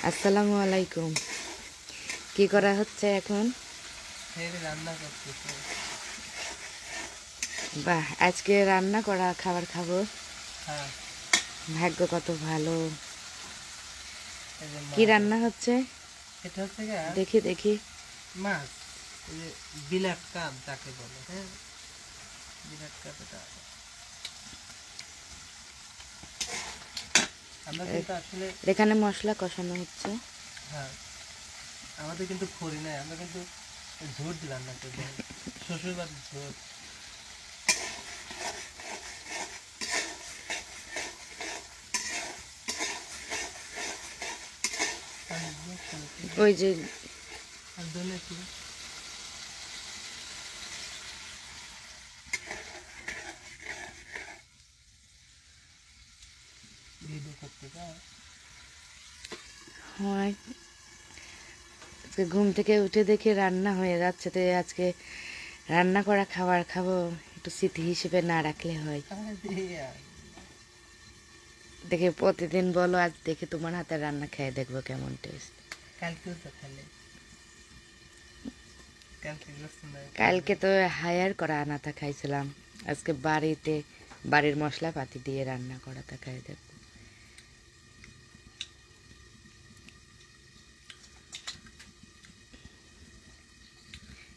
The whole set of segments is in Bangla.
আসসালামু আলাইকুম। কি করা হচ্ছে এখন? রান্না করতেছে। বাহ, আজকে রান্না করা খাবার খাবো। হ্যাঁ, ভাগ্য কত ভালো। এই যে কি মাছ রান্না আছে। হচ্ছে? এটা হচ্ছে গিয়া দেখি দেখি। মাছ, এই যে বিলাট কাপ যাকে বলে। হ্যাঁ, বিলাট কাপ এটা আমরা কিন্তু আসলে এখানে মশলা কষানো হচ্ছে। হ্যাঁ, আমাদের কিন্তু খড়ি নাই, আমরা কিন্তু ঝোর দিয়ে রান্না করি, শ্বশুর বাড়ির ঝোর। ওই যে আর ধনে কি ভিডিও করতে যায়। হয়, আজকে ঘুম থেকে উঠে দেখি রান্না হয়ে যাচ্ছে, তো আজকে রান্না করা খাবার খাবো। একটু স্মৃতি হিসেবে না রাখলে হয়। দেখে প্রতিদিন বলো, আজ দেখে তোমার হাতের রান্না খেয়ে দেখবো কেমন টেস্ট। কালকেও তো খেলে, কালকে কালকে তো হায়ার করা আনাতা খাইছিলাম, আজকে বাড়িতে বাড়ির মশলাপাতি দিয়ে রান্না করাটা খাই দেখবো।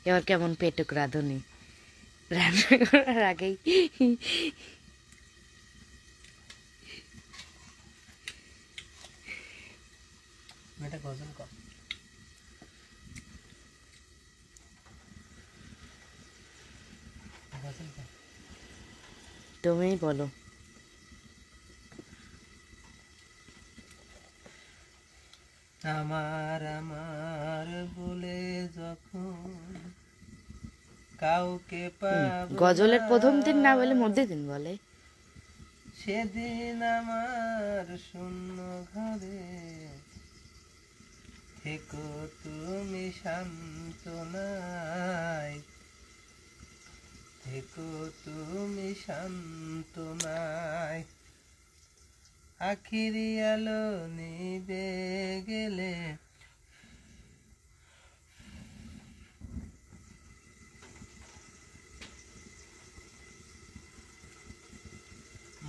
এবার কেমন পেটুক রাঁধুনি, রান্না করার আগেই এটা গজল কর। গজল কর। তুমিই বলো। আমার আমার বলে যখন কাউকে পাব গজলের না, প্রথম দিন না বলে মধ্যে দিন বলে। সেদিন আমার শূন্য ঘরে থেকো তুমি সান্ত্বনায়, থেকো তুমি সান্ত্বনায়। আখিরি আলো নিবে গেলে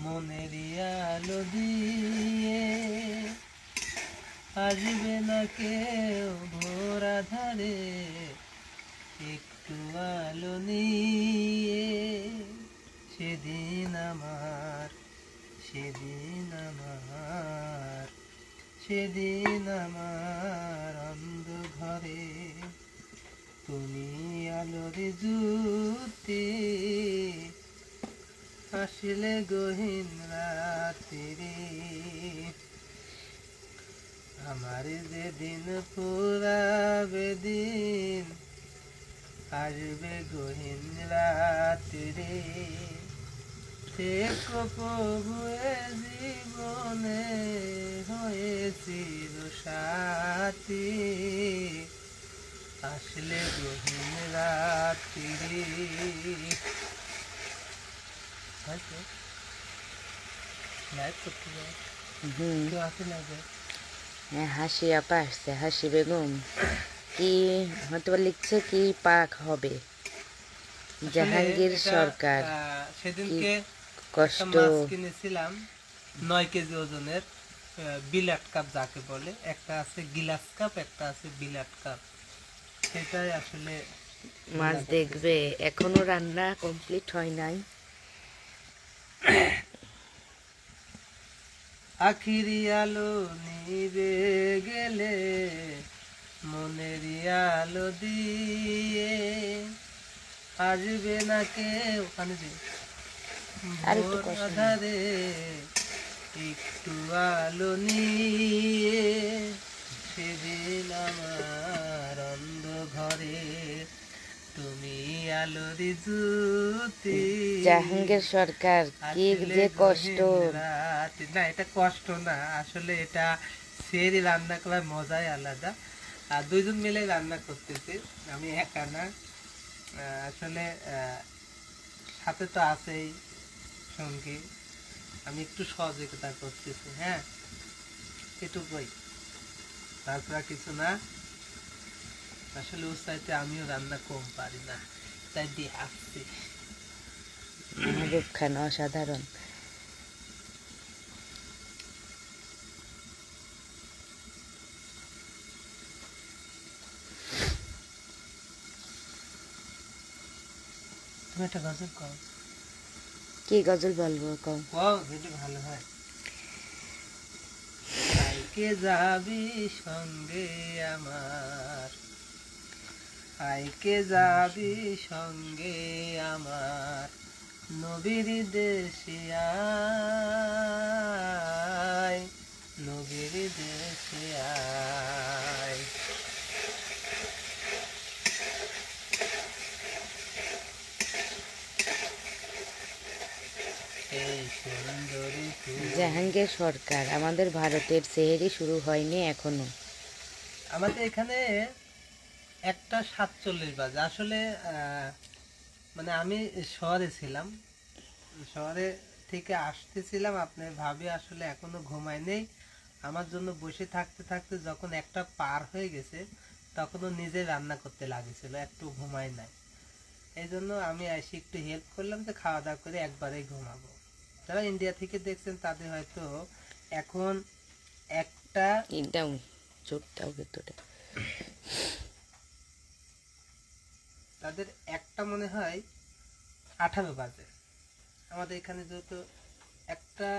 মনের আলো দিয়ে আসবে না কেউ ভোর আধারে, একটু আলো নিয়ে। সেদিন আমার, সেদিন আমার, সেদিন আমার অন্ধকারে তুমি আলোর জ্যোতি, আসলে গহীন রাত্রি। আমার যেদিন পুরাবে দিন, আসবে গহীন রাত্রি। থেকো প্রভু এ জীবনে হয়েছিল সাথী, আসলে গহীন রাত্রি। লাইভ করতে যায়, কেউ আসে না যে। হ্যাঁ, হাসি আপা আসছে, হাসি বেগম। কি হয়তো লিখছে, কি পাক হবে জাহাঙ্গীর এটা সরকার। কি সেদিনকে একটা কষ্ট। মাছ কিনেছিলাম 9 কেজি ওজনের, বিলাট কাপ যাকে বলে। একটা আছে গিলাস কাপ, একটা আছে বিলাট কাপ। সেটাই আসলে মাছ রান্না দেখবে, করতেছি। এখনো রান্না কমপ্লিট হয় নাই। আখিরি আলো নিবে গেলে মনের আলো দিয়ে আসবে না কেউ, ওখানে যে আর একটু ভোর কষ্ট। আধারে একটু আলো নিয়ে। সেদিন আমার অন্ধ ঘরে তুমি আলোর জ্যোতি, জাহাঙ্গীর সরকার, কি আসলে যে কষ্ট। গহীন রাত। না, এটা কষ্ট না, আসলে এটা সেরি রান্না করার মজাই আলাদা। আর দুইজন মিলে রান্না করতেছি, আমি একা না। আসলে সাথে তো আছেই সঙ্গী, আমি একটু সহযোগিতা করতেছি। হ্যাঁ, এটুকুই। তাছাড়া কিছু না। আসলে ওর চাইতে আমিও রান্না কম পারি না, তাই দিয়ে আসছি। মাহবুব খান অসাধারণ। তুমি একটা গজল কও। কি গজল বলবো কও? কও, যেটা ভালো হয়। আইকে যাবি সঙ্গে আমার, আইকে যাবি সঙ্গে আমার, নবীর দেশে আয়, নবীর দেশে আয়। এই সুন্দরী তুই। জাহাঙ্গীর সরকার, আমাদের ভারতের সেহেরি শুরু হয়নি এখনো। আমাদের এখানে 1:47 বাজে। আসলে মানে আমি শহরে ছিলাম, শহরে থেকে আসতেছিলাম, আপনার ভাবি আসলে এখনো ঘুমায় নেই। আমার জন্য বসে থাকতে থাকতে যখন 1টা পার হয়ে গেছে, তখনও নিজে রান্না করতে লাগেছিল, একটু ঘুমায় নাই। এই জন্য আমি এসে একটু হেল্প করলাম, যে খাওয়া দাওয়া করে একবারেই ঘুমাবো। যারা ইন্ডিয়া থেকে দেখছেন তাদের হয়তো এখন একটা এটাও চোরটাও ভেতরে। তাদের একটা মনে হয় 18 বাজে। আমাদের এখানে যেহেতু একটা।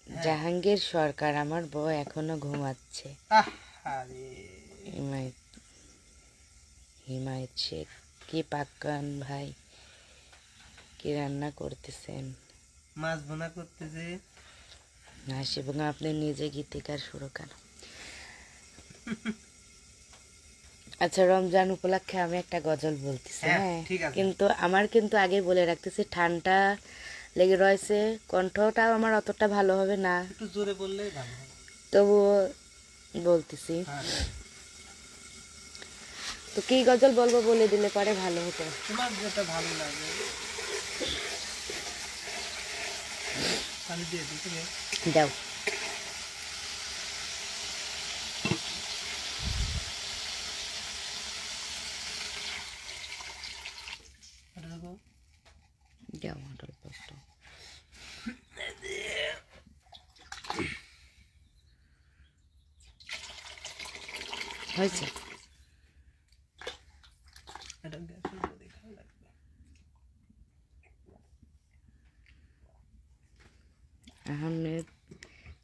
হ্যাঁ। জাহাঙ্গীর সরকার, আমার বউ এখনো ঘুমাচ্ছে। আরে হিমায়ত হিমায়ত শেখ, কি পাক্কান ভাই, কি রান্না করতেছেন? মাছ বোনা করতেছে। হাসি এবং আপনি নিজে গীতিকার সুরকার। আচ্ছা, রমজান উপলক্ষে আমি একটা গজল বলতেছি। হ্যাঁ, হ্যাঁ, ঠিক আছে। কিন্তু আমার কিন্তু আগে বলে রাখতেছি, ঠান্ডা লেগে রয়েছে, কণ্ঠটাও আমার অতটা ভালো হবে না, একটু জোরে বললেই ভালো হয়। তবুও বলতেছি। হ্যাঁ, তো কি গজল বলবো বলে দিলে পরে ভালো হতো। তোমার যেটা ভালো লাগে পানি দিয়ে দিতে হবে। দাও। এটা দেখো। দাও অল্প একটু। হয়েছে। এটা গ্যাসের উপরে খাওয়া লাগবে। আহমেদ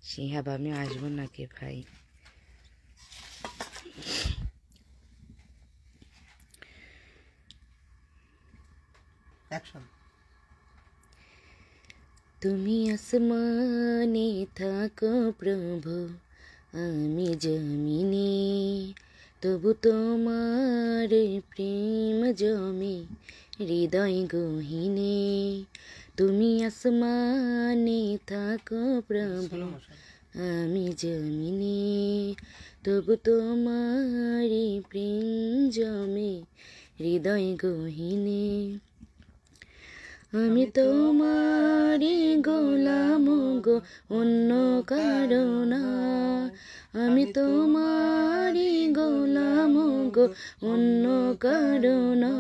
শিহাব, আমি আসবো নাকি ভাই? অ্যাকশন। তুমি আসমানে থাকো প্রভু, আমি জমিনে, তবু তোমার প্রেম জমে হৃদয় গহীনে। তুমি আসমানে থাকো প্রভু, স্লো মোশন। আমি জমিনে, তবু তোমার প্রেম জমে হৃদয় গহীনে। আমি তোমারি গোলাম গো, অন্য কারণা, আমি তোমারি গোলাম গো, অন্য কারণা।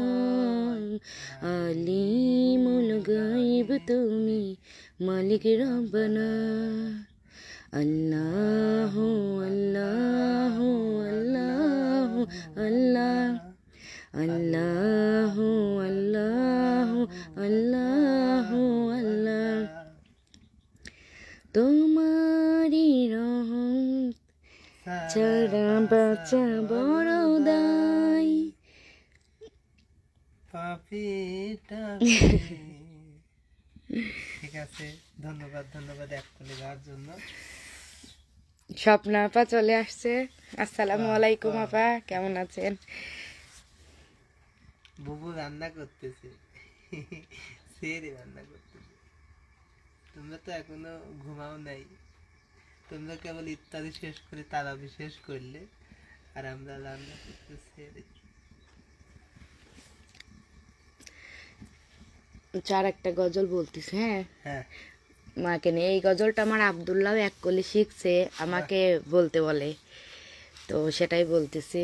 আলিমুল গাইব তুমি, মালিক রব্বানা। আল্লাহ আল্লাহ আল্লাহ আল্লাহ, আল্লাহ আল্লাহ আল্লাহ আল্লাহ। তোমারি রহম ছাড়া বাঁচা বড় দায়। পাপিটা। ঠিক আছে, ধন্যবাদ ধন্যবাদ এক কোলে গাওয়ার জন্য। স্বপ্না আপা চলে আসছে। আসসালামু আলাইকুম আপা, কেমন আছেন? বুবু রান্না করতেছে, সেরে রান্না করতেছে। তোমরা তো এখনো ঘুমাও নাই, তোমরা কেবল ইফতারি শেষ করে তারাবি শেষ করলে, আর আমরা রান্না করতেছি। চার একটা গজল বলতিস। হ্যাঁ, হ্যাঁ, মাকে নিয়ে এই গজলটা আমার আব্দুল্লাহ এক কলি শিখছে, আমাকে বলতে বলে। তো সেটাই বলতেছি।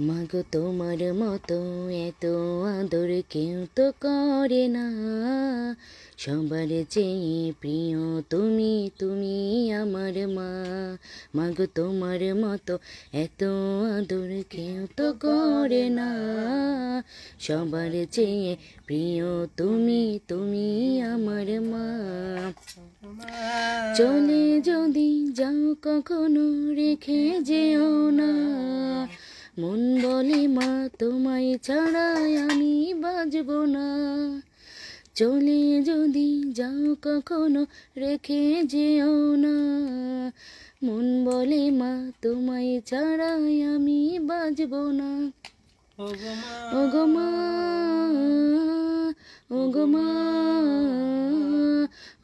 মাগো তোমার মতো এত আদর কেউ তো করে না, সবার চেয়ে প্রিয় তুমি, তুমি আমার মা। মাগো তোমার মতো এত আদর কেউ তো করে না, সবার চেয়ে প্রিয় তুমি, তুমি আমার মা। চলে যদি যাও কখনো রেখে যেও না, মন বলে মা তোমায় ছাড়াই আমি বাজব না। চলে যদি যাও কখনো রেখে যেও না, মন বলে মা তোমায় ছাড়াই আমি বাজব না। ওগো মা, ওগো মা,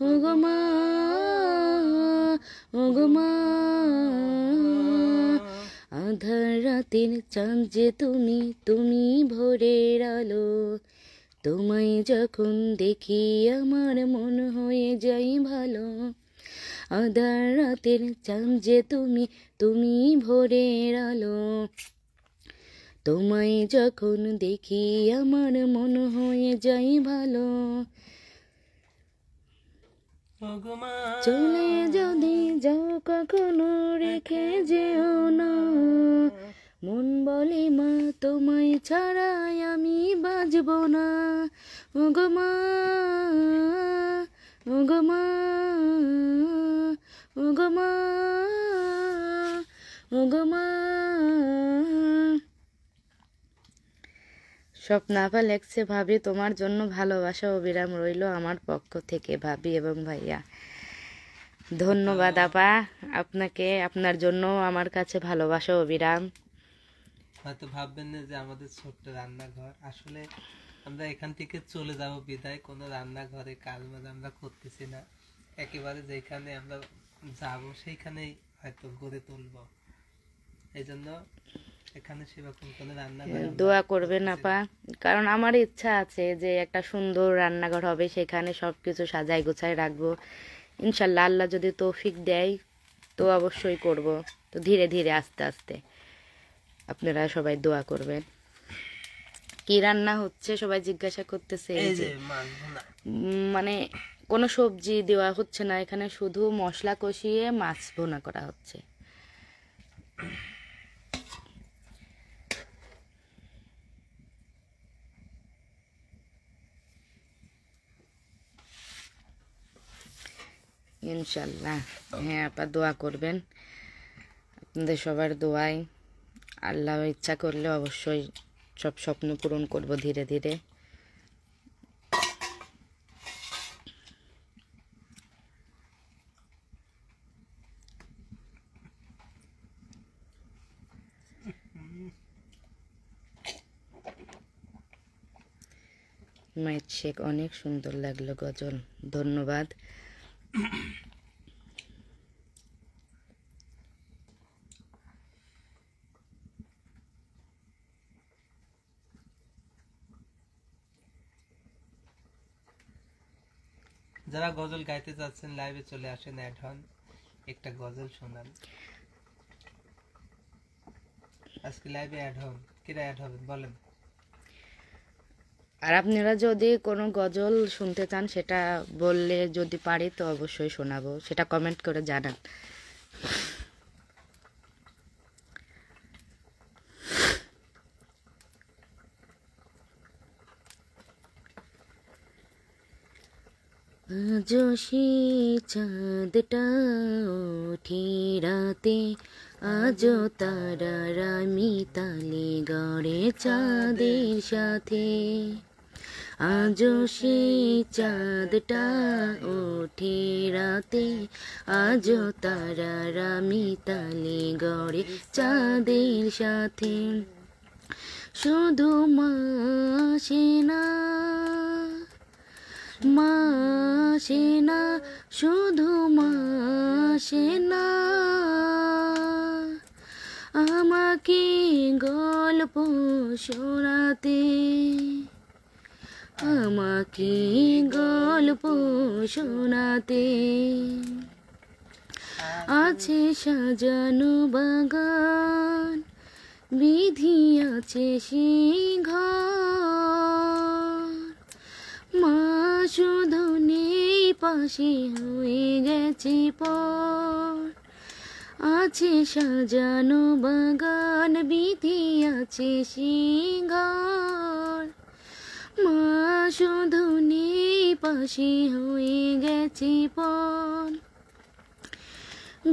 ওগো মা, ওগো মা। আধার রাতের চাঁদ যে তুমি, তুমি ভোরের আলো, তোমায় যখন দেখি আমার মন হয়ে যাই ভালো। আধার রাতের চাঁদ যে তুমি, তুমি ভোরের আলো, তোমায় যখন দেখি আমার মন হয়ে যাই ভালো। চলে যদি যাও কখনো রেখে যেও না, মন বলে মা তোমায় ছাড়াই আমি বাজব না। ওগো মা, ওগো মা, ওগো মা, ওগো মা। স্বপ্নাপা লেখছে, ভাবি তোমার জন্য ভালোবাসা অবিরাম রইল আমার পক্ষ থেকে, ভাবি এবং ভাইয়া। ধন্যবাদ আপা আপনাকে, আপনার জন্য আমার কাছে ভালোবাসা অবিরাম। হয়তো ভাববেন না যে আমাদের ছোট্ট রান্নাঘর, আসলে আমরা এখান থেকে চলে যাব বিদায় কোনো রান্নাঘরে কাজ বাজ আমরা করতেছি না, একেবারে যেখানে আমরা যাব সেইখানেই হয়তো গড়ে তুলব। এই জন্য এখানে সেরকম কোনো রান্নাঘর দোয়া করবেন আপা, কারণ আমার ইচ্ছা আছে যে একটা সুন্দর রান্নাঘর হবে, সেখানে সবকিছু সাজাই গোছাই রাখবো। ইনশাল্লাহ আল্লাহ যদি তৌফিক দেয় তো অবশ্যই করব। তো ধীরে ধীরে আস্তে আস্তে আপনারা সবাই দোয়া করবেন। কি রান্না হচ্ছে সবাই জিজ্ঞাসা করতেছে। মানে কোনো সবজি দেওয়া হচ্ছে না এখানে, শুধু মশলা কষিয়ে মাছ ভুনা করা হচ্ছে। ইনশাল্লাহ হ্যাঁ আপা দোয়া করবেন, আপনাদের সবার দোয়ায় আল্লাহ ইচ্ছা করলে অবশ্যই সব স্বপ্ন পূরণ করব ধীরে ধীরে। মাইট শেখ অনেক সুন্দর লাগলো গজল, ধন্যবাদ। যারা গজল গাইতে চাচ্ছেন লাইভে চলে আসেন, অ্যাড হন, একটা গজল শোনান। আজকে লাইভে অ্যাড হন, কিরা অ্যাড হবেন বলেন। আর আপনারা যদি কোনো গজল শুনতে চান সেটা বললে যদি পারি তো অবশ্যই শোনাবো, সেটা কমেন্ট করে জানান। আজ সেই চাঁদটা ওঠে রাতে, আজ তারারা মিতালি গড়ে চাঁদের সাথে। আজ সেই চাঁদটা ওঠে রাতে, আজ তারারা মিতালি গড়ে চাঁদের সাথে। শুধু মাসে না, মাসে না, শুধু মাসে না, আমাকে গল্প শোনাতে, আমাকে গল্প শোনাতে। আছে সাজানো বাগান, বিধি আছে সিংহার, মা শুধু নেই পাশে হয়ে গেছে পর। আছে সাজানো বাগান, বিধি আছে সিংহার, মা শুধু নেই পাশে হয়ে গেছে পর।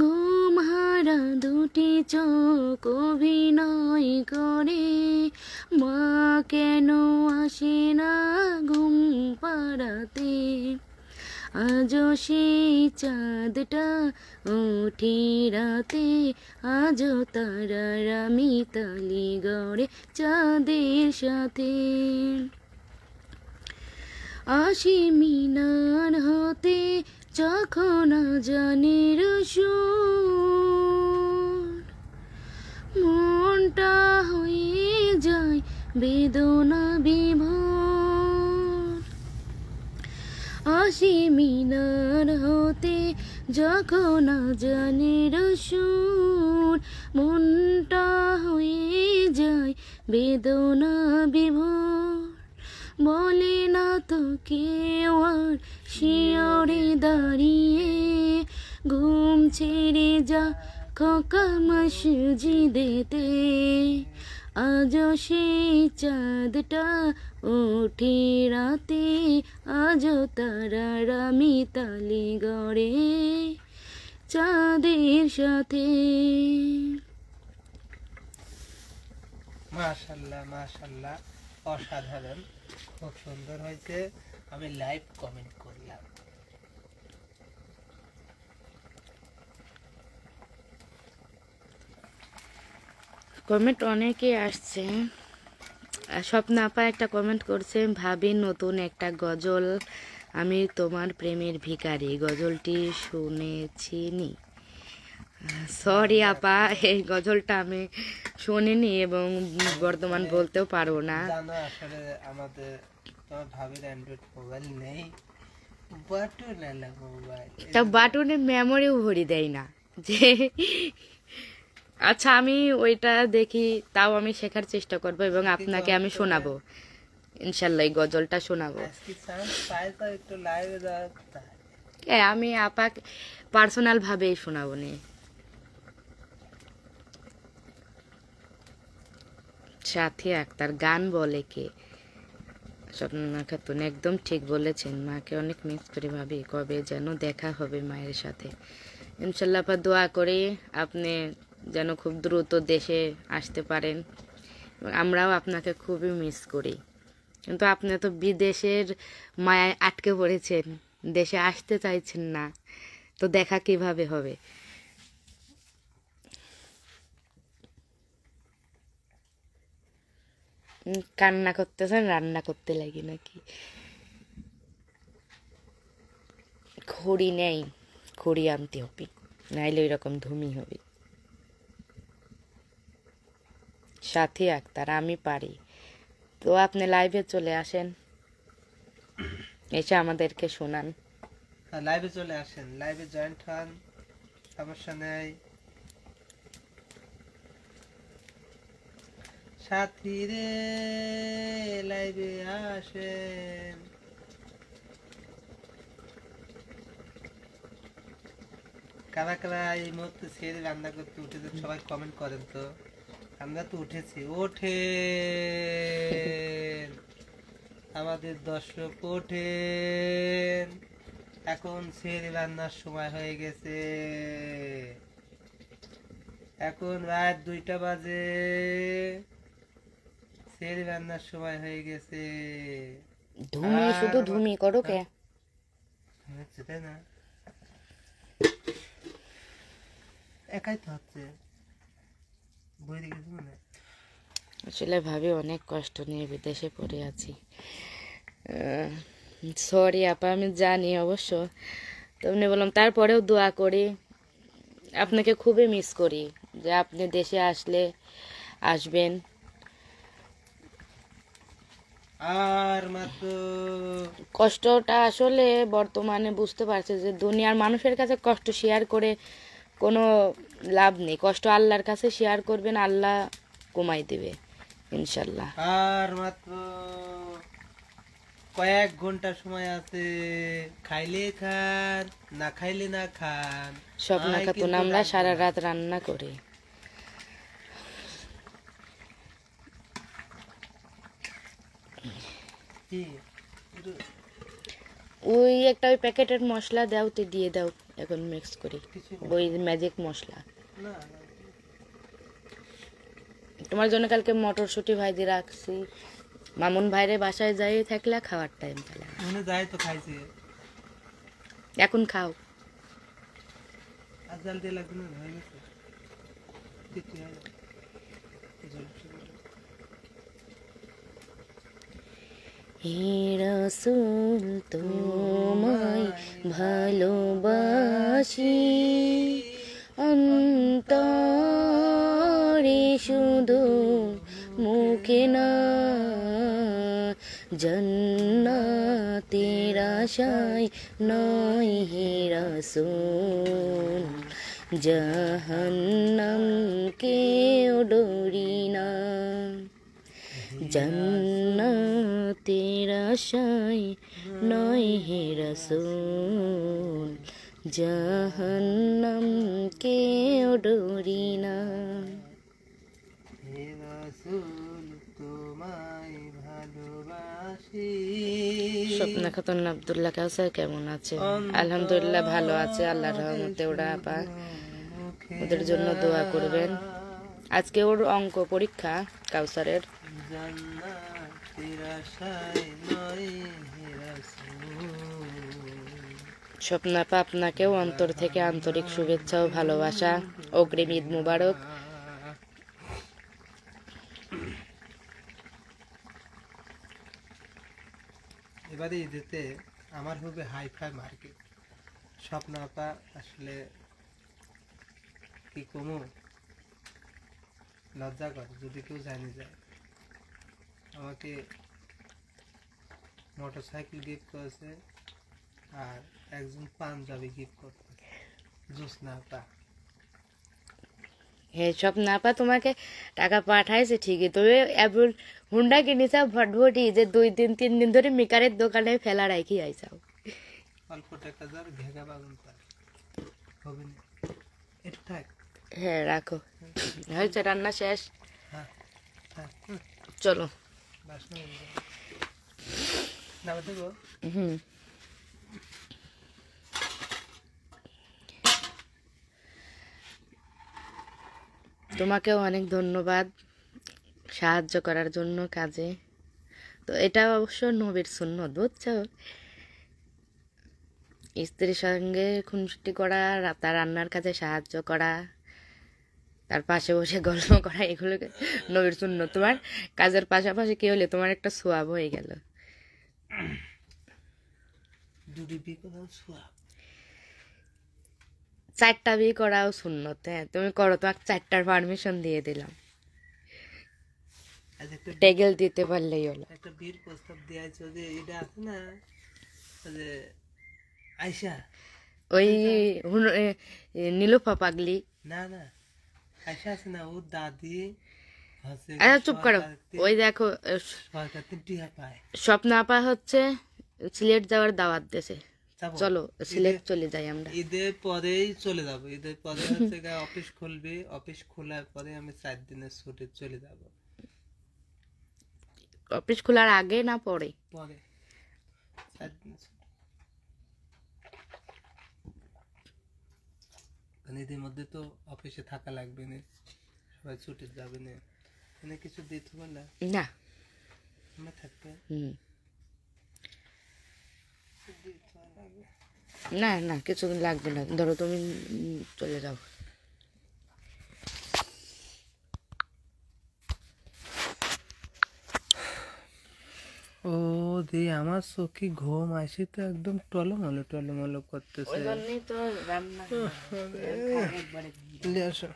ঘুম হারা দুটি চোখ অভিনয় করে, মা কেন আসে না ঘুম পাড়াতে। আজও সেই চাঁদটা ওঠে রাতে, আজও তারারা মিতালি গড়ে চাঁদের সাথে। আসি মিনার হতে যখন আজানের সুর, মনটা হয়ে যায় বেদনা বিভোর। আসি মিনার হতে যখন আজানের সুর, মনটা হয়ে যায় বেদনা বিভোর। বলে না তো কেউ আর শিয়রে দাঁড়িয়ে, ঘুম ছেড়ে যা খোকা মসজিদেতে। আজও সেই চাঁদটা ওঠে রাতে, আজও তারারা মিতালি গড়ে চাঁদের সাথে। মাশাল্লাহ মাশাল্লাহ, অসাধারণ, খুব সুন্দর হয়েছে। আমি লাইভ কমেন্ট করলাম। কমেন্ট অনেকে আসছে। স্বপ্ন আপা একটা কমেন্ট করছে, ভাবি নতুন একটা গজল, আমি তোমার প্রেমের ভিখারি, গজলটি শুনেছিনি। সরি আপা, এই গজলটা আমি শুনিনি এবং বর্তমান বলতেও পারবো না। জানো আসলে আমাদের তোমার ভাবির অ্যান্ড্রয়েড মোবাইল নেই, বাটন এলা মোবাইল, তা বাটনের মেমোরিও ভরি দেয় না যে। আচ্ছা, আমি ওইটা দেখি, তাও আমি শেখার চেষ্টা করব এবং আপনাকে আমি শোনাবো ইনশাল্লাহ, এই গজলটা শোনাবো। আজকে চান্স পাই তো একটু লাইভে যাওয়ার। আমি আপাকে পার্সোনাল ভাবেই শোনাবো নি। সাথী আক্তার গান বলে কে? স্বপ্না খাতুন একদম ঠিক বলেছেন, মাকে অনেক মিস করি ভাবি, কবে যেন দেখা হবে মায়ের সাথে। ইনশাল্লাহ আপা দোয়া করি আপনি যেন খুব দ্রুত দেশে আসতে পারেন, আমরাও আপনাকে খুবই মিস করি। কিন্তু আপনি তো বিদেশের মায়ায় আটকে পড়েছেন, দেশে আসতে চাইছেন না, তো দেখা কিভাবে হবে? কান্না করতেছেন, রান্না করতে লাগি নাকি? খড়ি নেই, খড়ি আনতে হবে, নাইলে ওই রকম ধুমি হবে। সাথী আক্তার আমি পারি, তো আপনি লাইভে চলে আসেন, এসে আমাদেরকে শোনান। লাইভে চলে আসেন, লাইভে জয়েন্ট হন, সমস্যা নেই। সাথী রে লাইভে আসেন। কারা কারা এই মুহূর্তে ছেড়ে রান্না করতে উঠেছে সবাই কমেন্ট করেন তো। আমরা তো উঠেছি, ওঠেন আমাদের দর্শক, ওঠেন, এখন ছেড়ে রান্নার সময় হয়ে গেছে, এখন রাত 2টা বাজে, ছেড়ে রান্নার সময় হয়ে গেছে। ধুমি শুধু ধুমি করো কে? হচ্ছে তাই না, একাই তো হচ্ছে, বই দেখেছি মানে। আসলে ভাবি অনেক কষ্ট নিয়ে বিদেশে পড়ে আছি। সরি আপা, আমি জানি অবশ্য, তেমনি বললাম তারপরেও দোয়া করি, আপনাকে খুবই মিস করি, যে আপনি দেশে আসলে আসবেন। আর মাত্র কষ্টটা আসলে বর্তমানে বুঝতে পারছে যে দুনিয়ার মানুষের কাছে কষ্ট শেয়ার করে কোনো লাভ নেই, কষ্ট আল্লাহর কাছে শেয়ার করবেন, আল্লাহ কমাই দেবে ইনশাল্লাহ। আর মাত্র কয়েক ঘন্টা সময় আছে, খাইলে খান, না খাইলে না খান। স্বপ্না আয় খাতুন কিন্তু আমরা রাখবো সারা না। রাত রান্না করি। কি? একটু ওই একটা ওই প্যাকেটের মশলা দাও তো, দিয়ে দাও এখন মিক্স করি, কিছু ওই ম্যাজিক মশলা। না, তোমার জন্য কালকে মটরশুঁটি ভাজি রাখছি, মামুন ভাইরে বাসায় যাই থাকলে খাওয়ার টাইম পেলে না। মনে যায় তো খাইছি। এখন খাও। আর জাল দিয়ে লাগবে না, হয়ে গেছে। কিছু হয় না। জল শুরু করো। হে রাসূল তোমায় ভালোবাসি, অন্তরে শুধু মুখে না, জান্নাতের আশায় নয় হে রাসূল, জাহান্নাম কেও ডরি না, জান্নাতের আশায় নয় হে রাসূল, জাহান্নাম কেও ডরি না। হে রাসূল তোমায় ভালোবাসি। স্বপ্না খাতুন আব্দুল্লাহ কাউসার কেমন আছে? আলহামদুলিল্লাহ ভালো আছে, আল্লাহর রহমতে। ওরা আপা ওদের জন্য দোয়া করবেন। আজকে ওর অঙ্ক পরীক্ষা কাউসারের। জান্নাতের আশায় নয় হে রাসূল। স্বপ্না আপা আপনাকেও অন্তর থেকে আন্তরিক শুভেচ্ছা ও ভালোবাসা, অগ্রিম ঈদ মুবারক। এবারে ঈদেতে আমার হবে হাইফাই মার্কেট। স্বপ্ন আপা আসলে কি কমু, লজ্জা করে যদি কেউ জানি যায়। আমাকে মোটরসাইকেল গিফট করেছে আর একজন পাঞ্জাবি গিফট করতে, জোসনা আপা। হ্যাঁ স্বপ্না আপা তোমাকে টাকা পাঠাইছে ঠিকই, তবে এবার হুন্ডা কিনেছ ভটভটি যে 2-3 দিন ধরে মেকারের দোকানে ফেলা রাখি আইসাও। অল্প টাকা যার ভেগা বাগুন পায় হবে না, একটু থাক। হ্যাঁ রাখো, হয়েছে রান্না শেষ, হ্যাঁ হ্যাঁ, চলো। বাসনা নামে দেবো। হুম, তোমাকেও অনেক ধন্যবাদ সাহায্য করার জন্য কাজে। তো এটা অবশ্য নবীর সুন্নত, বুঝছো? স্ত্রীর সঙ্গে খুনসুটি করা, তার রান্নার কাজে সাহায্য করা, তার পাশে বসে গল্প করা, এগুলো নবীর সুন্নত। তোমার কাজের পাশাপাশি কি হলে তোমার একটা সোয়াব হয়ে গেল। দুটি বিয়ে করাও সোয়াব। 4টা বিয়ে করাও সুন্নত। হ্যাঁ তুমি করো, তোমাকে 4টার পারমিশন দিয়ে দিলাম, আজ একটা টেগেল দিতে পারলেই হলো। একটা বিয়ের প্রস্তাব দিয়েছে যে এটা আছে না, ওই যে আয়শা। ওই নীলুফা পাগলি। না না, আয়শা আছে না, ওর দাদি হচ্ছে আচ্ছা চুপ করো। ওই দেখো সরকার 3 টাকা পায়। স্বপ্না আপা হচ্ছে সিলেট যাওয়ার দাওয়াত দেশে, যাবো। চলো সিলেট চলে যাই আমরা। ঈদের পরেই চলে যাবো, ঈদের পরে হচ্ছে গিয়ে অফিস খুলবে, অফিস খোলার পরে আমি 4 দিনের ছুটি চলে যাব। অফিস খোলার আগে না পরে? পরে 4 দিনের ছুটি। কারণ ঈদের মধ্যে তো অফিসে থাকা লাগবে না, সবাই ছুটি যাবে না, এনে কিছু দিতে হবে না, না। আমরা থাকবে হুম, দিতে লাগবে। না না কিছু লাগবে না, ধরো তুমি চলে যাও। ও দি আমার চোখে ঘুম আসে তো একদম টলমলো করতেছে। ওই জন্যই তো রান্না একবারে। নিয়ে আসো।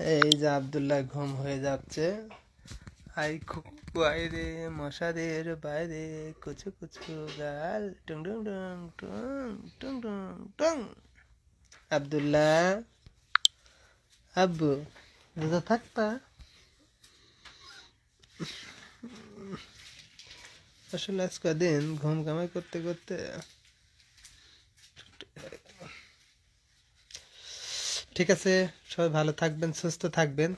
এই যে আব্দুল্লাহ ঘুম হয়ে যাচ্ছে। আই বাইরে মশাদের বাইরে কুচু কুচু গাল টুং টুং টুং টুং টুং টুং টুং। আব্দুল্লাহ আব্বু রোজা থাকবা? আসলে আজ কদিন ঘুম কামাই করতে করতে ঠিক আছে। সবাই ভালো থাকবেন, সুস্থ থাকবেন,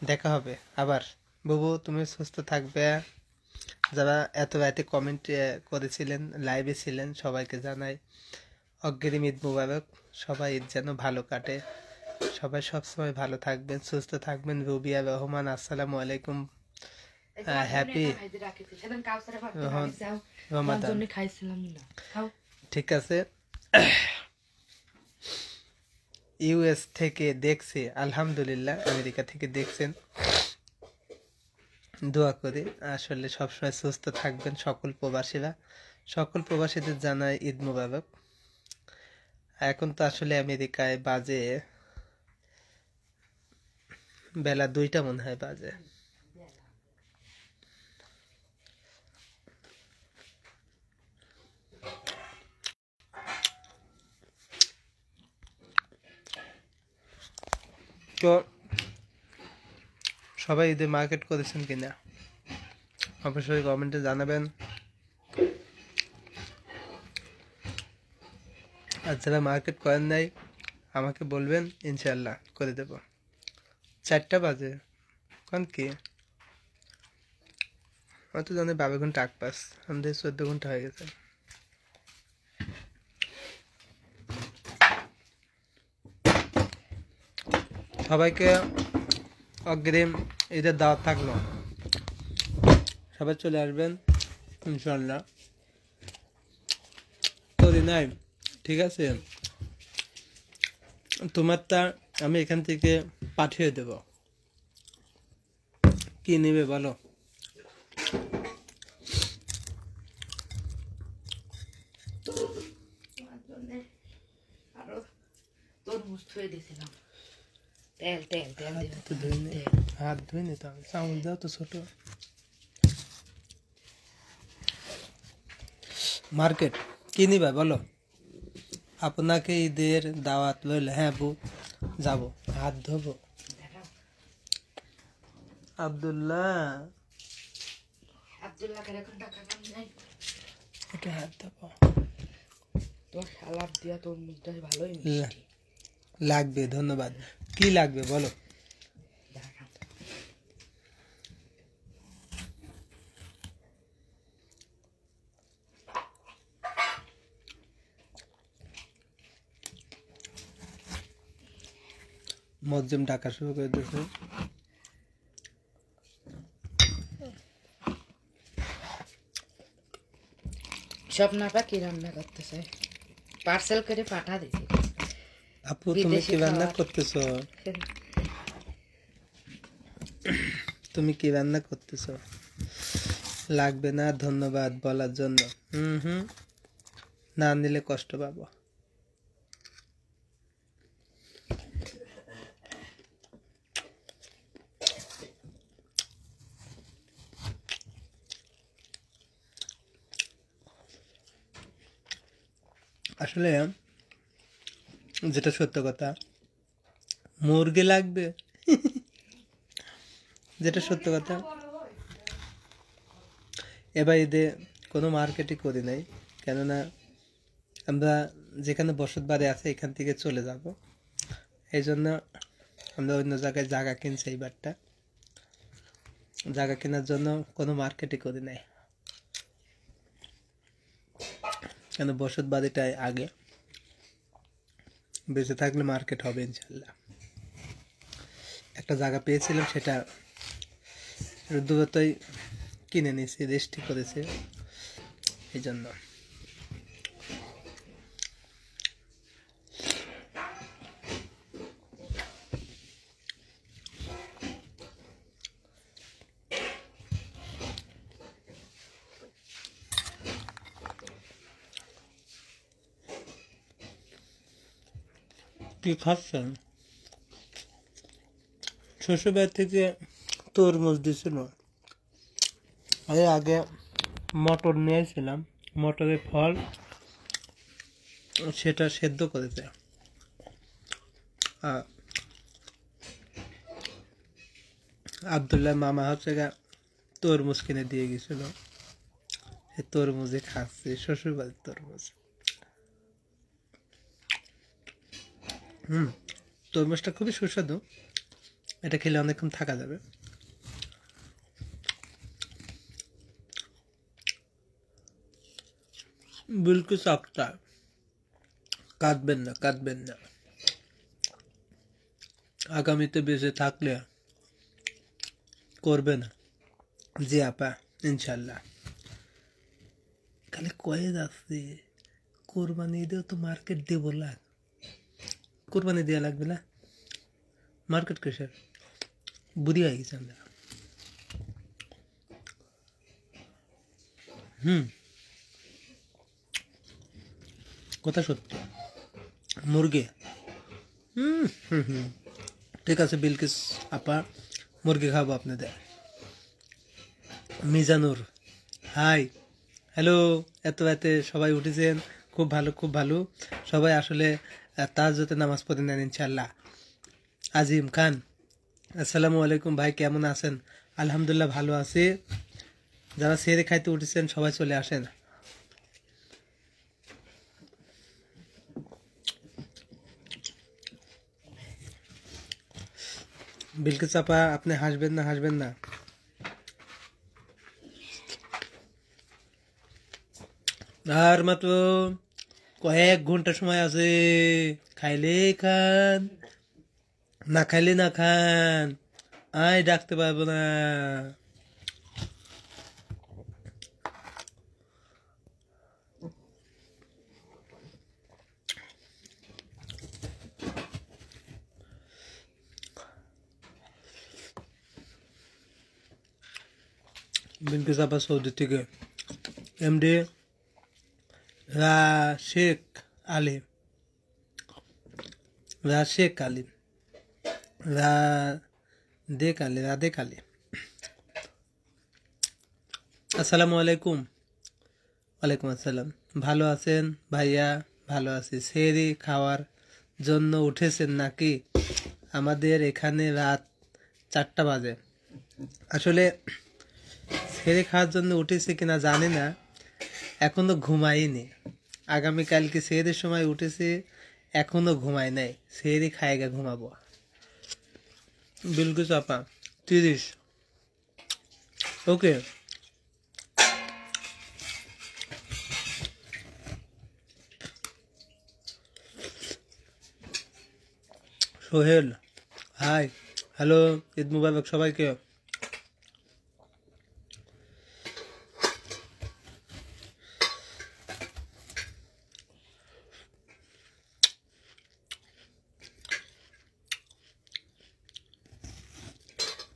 দেখা হবে আবার। বুবু তুমি সুস্থ থাকবে। যারা এত রাতে কমেন্ট করেছিলেন, লাইভে ছিলেন, সবাইকে জানাই অগ্রিম ঈদ মুবারক। সবাই ঈদ যেন ভালো কাটে। সবাই সবসময় ভালো থাকবেন, সুস্থ থাকবেন। রুবিয়া রহমান আসসালামু আলাইকুম। হ্যাপি রমাদান। ঠিক আছে। ইউএস থেকে দেখছে, আলহামদুলিল্লাহ। আমেরিকা থেকে দেখছেন, দোয়া করি আসলে সবসময় সুস্থ থাকবেন সকল প্রবাসীরা। সকল প্রবাসীদের জানাই ঈদ মুবারক। এখন তো আসলে আমেরিকায় বাজে বেলা 2টা মনে হয় বাজে। তো সবাই ঈদে মার্কেট করেছেন কিনা অবশ্যই কমেন্টে জানাবেন। আর যারা মার্কেট করেন নাই আমাকে বলবেন, ইনশাল্লাহ করে দেব। 4টা বাজে কোন কি হয়তো জানে 12 ঘন্টা আগ পাস, আমাদের 14 ঘন্টা হয়ে গেছে। সবাইকে অগ্রিম ঈদের দাওয়াত থাকলো, সবাই চলে আসবেন ইনশাল্লাহ। করি নাই ঠিক আছে, তোমারটা আমি এখান থেকে পাঠিয়ে দেব। কি নেবে বলো? হাত ধুয়ে নিতে হবে, চামচ দাও তো ছোট। মার্কেট কি নিবা বলো? আপনাকে ঈদের দাওয়াত লইলে হ্যাঁ বউ যাব, হাত ধোবো। আব্দুল্লাহ একটু হাত ধোবো। লাগবে, ধন্যবাদ। কি লাগবে বলো? মজ্জম ডাকা শুরু করে দিয়েছে। স্বপ্নাপা কি রান্না করতেছে? পার্সেল করে পাঠা দিছি। আপু তুমি কি রান্না করতেছো? তুমি কি রান্না করতেছো? লাগবে না ধন্যবাদ বলার জন্য। না নিলে কষ্ট পাবো। আসলে যেটা সত্য কথা, মুরগি লাগবে। যেটা সত্য কথা, এবার ঈদে কোনো মার্কেটই করি নাই, কেননা আমরা যেখানে বসত বাড়ি আছে এখান থেকে চলে যাব। এই জন্য আমরা অন্য জায়গায় জায়গা কিনছি। এইবারটা জায়গা কেনার জন্য কোনো মার্কেটই করি নাই, কেন বসত বাড়িটাই আগে। বেঁচে থাকলে মার্কেট হবে ইনশাল্লাহ। একটা জায়গা পেয়েছিলাম, সেটা দ্রুতই কিনে নিয়েছি, রেজিস্ট্রি করেছে এই জন্য। কি খাচ্ছেন? শ্বশুরবাড়ি থেকে তরমুজ দিছিল, এর আগে মটর নিয়েছিলাম, মটরের ফল সেটা সেদ্ধ করেছে। আবদুল্লাহ মামা হচ্ছে তরমুজ কিনে দিয়ে গেছিল, এই তরমুজে খাচ্ছে, শ্বশুরবাড়ির তরমুজ। তরমুজটা খুবই সুস্বাদু, এটা খেলে অনেকক্ষণ থাকা যাবে। বিলকুল সফটটা, কাঁদবেন না, কাঁদবেন না। আগামীতে বেঁচে থাকলে করবে না জি আপা, ইনশাল্লাহ। খালি কয়ে যাচ্ছে কোরবানি দিয়েও তো মার্কেট দেবো, লাগ কোরবানি দেওয়া লাগবে না, মার্কেট কিসের, বুড়ি হয়ে গেছে আমরা। কথা সত্যি, মুরগি। ঠিক আছে বিলকিস আপা, মুরগি খাবো আপনাদের। Mizanur hi, hello. এত রাতে সবাই উঠেছেন, খুব ভালো, খুব ভালো। সবাই আসলে তাহাজ্জুদের নামাজ পড়ে নেন ইনশাল্লাহ। আজিম খান, আসসালামু আলাইকুম ভাই, কেমন আছেন? আলহামদুলিল্লাহ ভালো আছি। যারা সেরে খাইতে উঠেছেন সবাই চলে আসেন। বিলকিস আপা আপনি হাসবেন না, হাসবেন না। আর মাত্র কয়েক ঘন্টা সময় আছে, খাইলে খান, না খাইলে না খান, আয় ডাকতে পারবো না। বিলকিস আপা সৌদি থেকে, MD Rashek Ali, Rashek Ali, Radek Ali, Radek Ali. আসসালামু আলাইকুম। ওয়ালাইকুম আসসালাম। ভালো আছেন ভাইয়া? ভালো আছি। সেহরি খাওয়ার জন্য উঠেছেন নাকি? আমাদের এখানে রাত 4টা বাজে। আসলে সেহরি খাওয়ার জন্য উঠেছি কিনা জানি না, এখনো ঘুমাইনি। আগামীকালকে সেহরির সময় উঠেছি, এখনো ঘুমাই নাই। সেহরি খাইগা ঘুমাবো। বিলকুল আপা 30, ওকে। সোহেল হাই, হ্যালো, ঈদ মুবারক সবাইকে।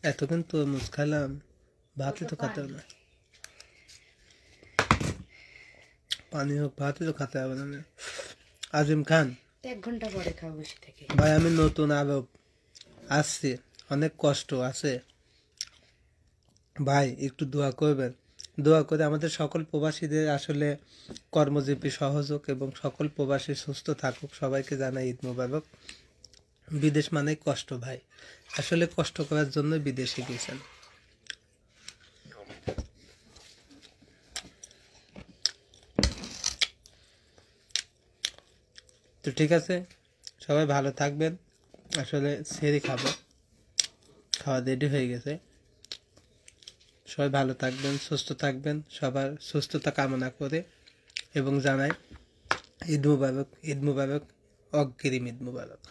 এতক্ষণ তরমুজ খেলাম, ভাতই তো খেতে হবে না, পানি হোক, ভাতই তো খেতে হবে না। আজিম খান, 1 ঘন্টা পরে খাবো বসে থেকে। ভাই আমি নতুন আরব আসছি, অনেক কষ্ট আছে ভাই, একটু দোয়া করবেন। দোয়া করে আমাদের সকল প্রবাসীদের আসলে কর্মজীবী সহযোগ এবং সকল প্রবাসী সুস্থ থাকুক। সবাইকে জানাই ঈদ মোবারক। বিদেশ মানে কষ্ট ভাই, আসলে কষ্ট করার জন্য বিদেশে গেছেন। তো ঠিক আছে, সবাই ভালো থাকবেন। আসলে সেরি খাবো, খাওয়া রেডি হয়ে গেছে। সবাই ভালো থাকবেন, সুস্থ থাকবেন, সবার সুস্থতা কামনা করে এবং জানাই ঈদ মুবারক, ঈদ মুবারক, অগ্রিম ঈদ মুবারক।